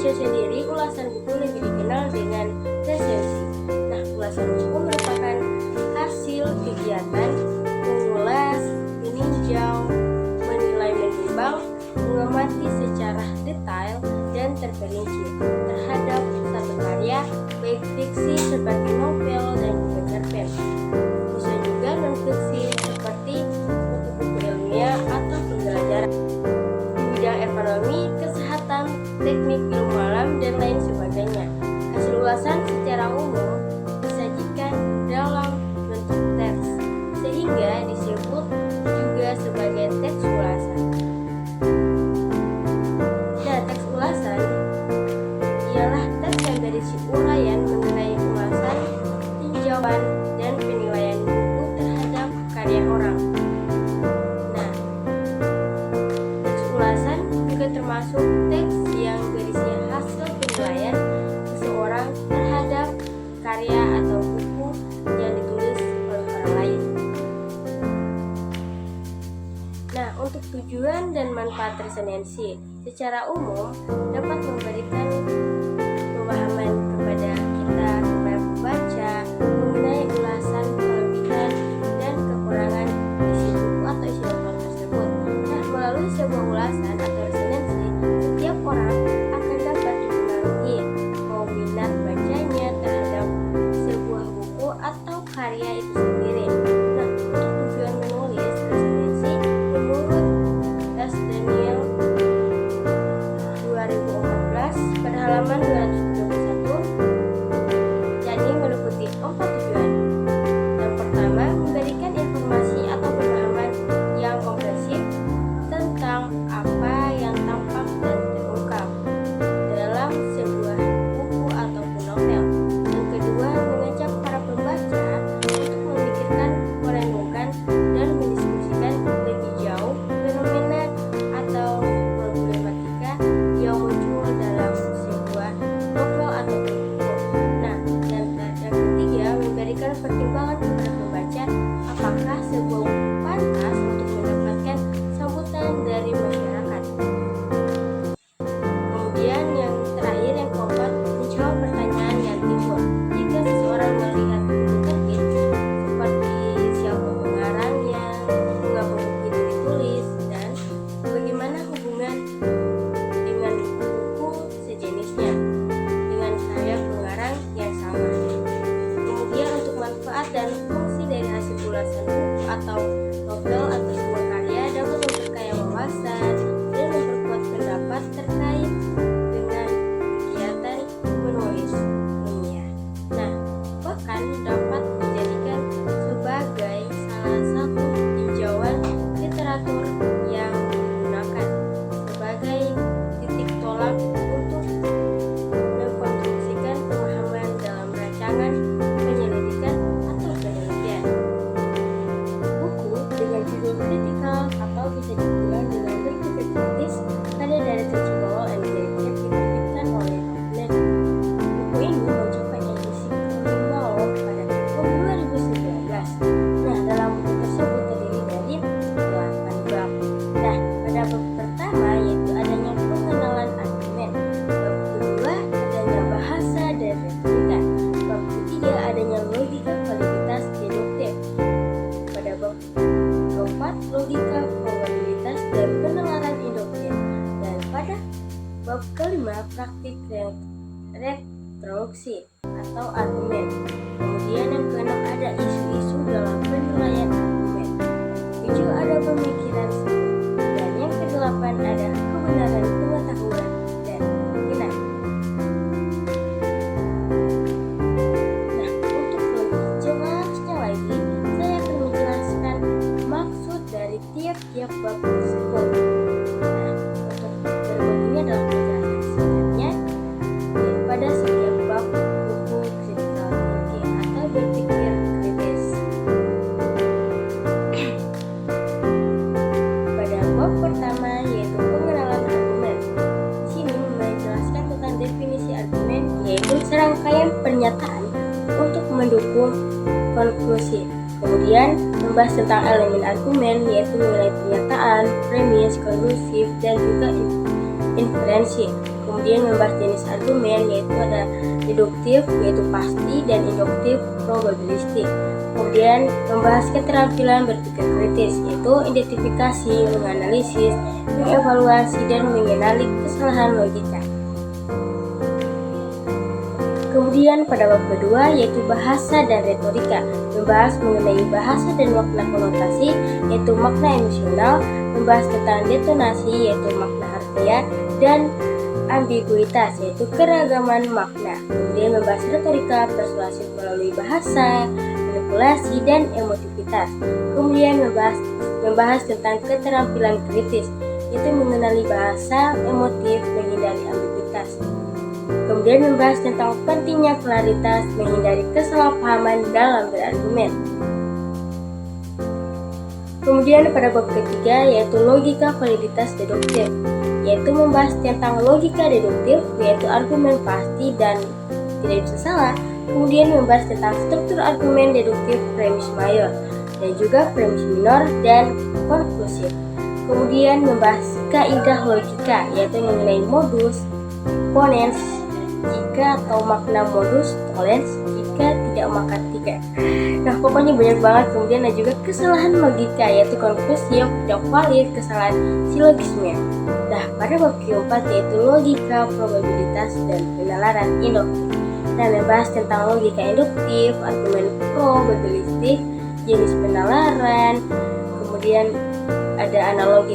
Indonesia sendiri, ulasan buku lebih dikenal dengan resensi. Nah, ulasan buku merupakan hasil kegiatan mengulas, meninjau, menilai, menimbang, mengamati secara detail dan terperinci terhadap satu karya, baik fiksi seperti novel dan buku cerpen. Bisa juga non-fiksi seperti buku-buku ilmiah atau pembelajaran di bidang ekonomi, kesehatan, teknik, ilmu alam, dan lain sebagainya. Hasil ulasan secara umum disajikan dalam bentuk teks, sehingga disebut juga sebagai teks ulasan. Nah, teks ulasan ialah teks yang berisi uraian mengenai ulasan, tinjauan, dan penilaian buku terhadap karya orang. Nah, teks ulasan juga termasuk teks yang berisi hasil penilaian seseorang terhadap karya atau buku yang ditulis oleh orang lain. Nah, untuk tujuan dan manfaat resensi secara umum dapat memberikan pemahaman kepada kita, kepada pembaca, mengenai ulasan, kelebihan, dan kekurangan isi buku atau isi novel tersebut. Nah, melalui sebuah ulasan atau resensi, setiap orang akan dapat dipengaruhi mau minat bacanya terhadap sebuah buku atau karya itu sendiri. Nah, untuk tujuan menulis resensi, menurut S. Daniel 2014 pada halaman 221, jadi meliputi 4 tujuan. Yang pertama, memberikan informasi atau pemahaman yang komprehensif tentang apa yang tampak dan terungkap dalam sebuah buku ataupun novel. Yang kedua, mengajak para pembaca untuk memikirkan, merenungkan, dan mendiskusikan lebih jauh fenomena atau problematika yang muncul dalam sebuah novel atau buku. Nah, dan yang ketiga, memberikan pertimbangan kepada pembaca apakah sebuah buku pantas untuk mendapatkan sambutan dari masyarakat. Kemudian yang terakhir, yang keempat, menjawab pertanyaan yang timbul jika seseorang melihat buku terbit, seperti siapa pengarangnya, mengapa buku itu ditulis, dan bagaimana hubungan dengan buku sejenisnya dengan karya pengarang yang sama. Kemudian untuk manfaat dan fungsi dari hasil ulasan buku atau novel atau sebuah karya dapat memperkaya wawasan dan memperkuat pendapat terkait dengan kegiatan menulis ilmiah. Nah, bahkan dapat dijadikan sebagai salah satu tinjauan literatur yang digunakan sebagai titik tolak untuk mengkonstruksikan pemahaman dalam rancangan penyelidikan atau penelitian. Buku dengan judul kritikal atau bisa dibilang dengan berpikir kritis ada dari Teachable and Dedicated diterbitkan oleh Routledge. Buku ini mencapai edisi ke-5 pada tahun 2019. Nah, dalam buku tersebut terdiri dari 8 bab. Nah, pada bab pertama yaitu adanya pengenalan argumen. Bab kedua adanya bahasa dan retorika. Bab ketiga adanya logika validitas deduktif. Pada bab keempat logika probabilitas dan penalaran induktif. Dan pada bab kelima praktik retroduksi atau argumen. Kemudian yang keenam ada isu-isu dalam penilaian argumen. 7 ada pemikiran semu. Dan yang kedelapan ada kebenaran pengetahuan dan keyakinan. Nah, untuk lebih jelasnya lagi, saya akan menjelaskan maksud dari tiap-tiap bab tersebut. Nah, untuk berikut ini adalah penjelasan singkatnya pada setiap bab buku critical thinking atau berpikir kritis. Pada bab pertama yaitu pengenalan argumen. Di sini menjelaskan tentang definisi argumen, yaitu serangkaian pernyataan untuk mendukung konklusi. Kemudian membahas tentang elemen argumen, yaitu nilai pernyataan, premis, konklusif, dan juga inferensi. Kemudian membahas jenis argumen, yaitu ada deduktif yaitu pasti dan induktif probabilistik. Kemudian membahas keterampilan berpikir kritis, yaitu identifikasi, menganalisis, mengevaluasi, dan mengenali kesalahan logika. Kemudian pada bab kedua yaitu bahasa dan retorika, membahas mengenai bahasa dan makna konotasi, yaitu makna emosional, membahas tentang detonasi, yaitu makna harfiah, dan ambiguitas, yaitu keragaman makna. Kemudian membahas retorika, persuasif melalui bahasa, manipulasi, dan emotivitas. Kemudian membahas tentang keterampilan kritis, yaitu mengenali bahasa, emotif, menghindari ambiguitas. Kemudian membahas tentang pentingnya klaritas, menghindari kesalahpahaman dalam berargumen. Kemudian pada bab ketiga yaitu logika validitas deduktif, yaitu membahas tentang logika deduktif, yaitu argumen pasti dan tidak bisa salah. Kemudian membahas tentang struktur argumen deduktif, premis mayor dan juga premis minor dan konklusif. Kemudian membahas kaidah logika, yaitu mengenai modus ponens jika atau makna modus tollens jika tidak maka tidak. Nah, pokoknya banyak banget. Kemudian ada juga kesalahan logika, yaitu konklusi yang tidak valid, kesalahan silogisme. Nah, pada bab keempat yaitu logika, probabilitas, dan penalaran induktif. Nah, membahas tentang logika induktif, argumen probabilistik, jenis penalaran, kemudian ada analogi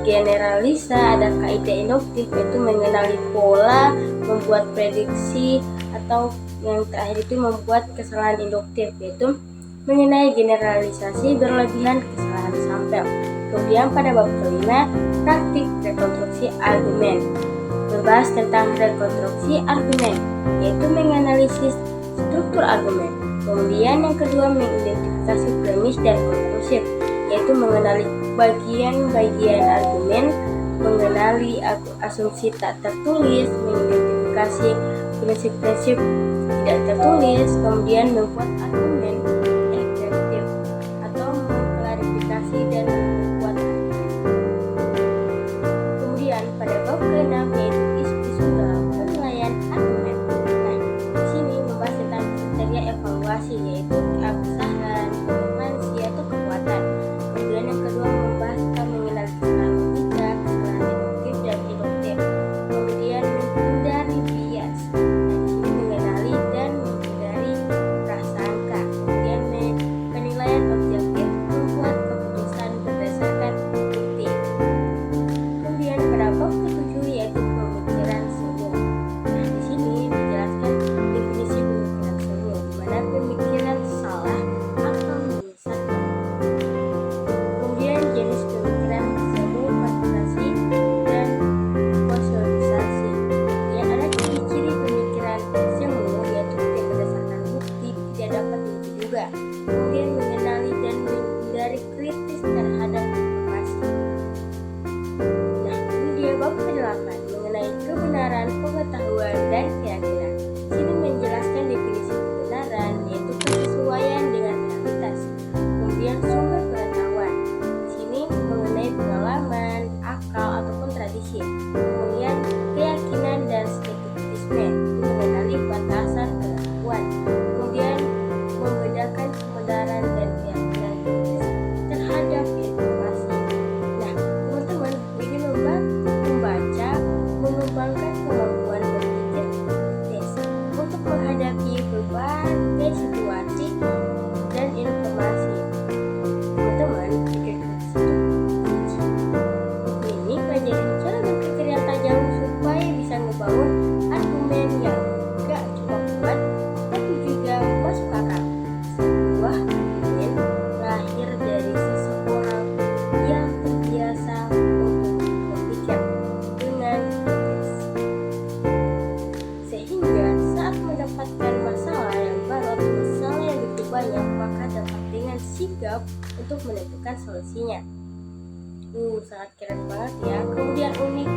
generalisa, ada kaidah induktif, yaitu mengenali pola, membuat prediksi, atau yang terakhir itu membuat kesalahan induktif, yaitu mengenai generalisasi berlebihan, kesalahan sampel. Kemudian pada bab kelima, praktik rekonstruksi argumen, membahas tentang rekonstruksi argumen, yaitu menganalisis struktur argumen. Kemudian yang kedua, mengidentifikasi premis dan konklusif, yaitu mengenali bagian-bagian argumen, mengenali asumsi tak tertulis, mengidentifikasi prinsip-prinsip tidak tertulis, kemudian membuat argumen efektif atau mengklarifikasi dan membuat argumen. Kemudian pada bab ke-6 yaitu isu-isu dalam penilaian argumen. Nah, di sini membahas tentang kriteria evaluasi, yaitu keabsahan, relevansi, atau kekuatan. Kemudian yang kedua membahas tentang mengenali kesalahan logika, kesalahan deduktif dan induktif. Kemudian menghindari bias. Nah, di sini mengenali dan menghindari prasangka. Kemudian penilaian objektif, membuat keputusan berdasarkan bukti. Kemudian pada bab ke-7 yaitu pemikiran semu. Nah, di sini dijelaskan definisi pemikiran semu, di mana pemikiran salah atau menyesatkan. Kemudian jenis pemikiran semu, konsentrasi, dan konsolidasi. Kemudian ada ciri-ciri pemikiran semu, yaitu tidak berdasarkan bukti, tidak dapat diduga. Kemudian mengenali dan menghindari kritis terhadap informasi. Nah, ini dia bab ke-8 mengenai kebenaran, pengetahuan, dan keyakinan. Sini menjelaskan definisi kebenaran, yaitu kesesuaian dengan realitas. Kemudian sumber pengetahuan. Di sini mengenai pengalaman, akal ataupun tradisi. Kemudian keyakinan dan skeptisisme, mengenali batasan pengetahuan. Kemudian membedakan kebenaran dan keyakinan kritis terhadap informasi. Nah, teman-teman, ini membaca mengembangkan kemampuan berpikir kritis untuk menghadapi berbagai situasi dan informasi. Teman-teman, pikir kritis itu kunci. Ini pelajarin cara berpikir yang tajam supaya bisa ngebangun argumen yang gak cuma kuat tapi juga masuk akal. Sebuah argumen lahir dari seseorang yang terbiasa untuk berpikir dengan kritis, sehingga saat mendapatkan masalah yang baru atau masalah yang begitu banyak, maka dapat dengan sigap untuk menentukan solusinya. Sangat keren banget ya. Kemudian unik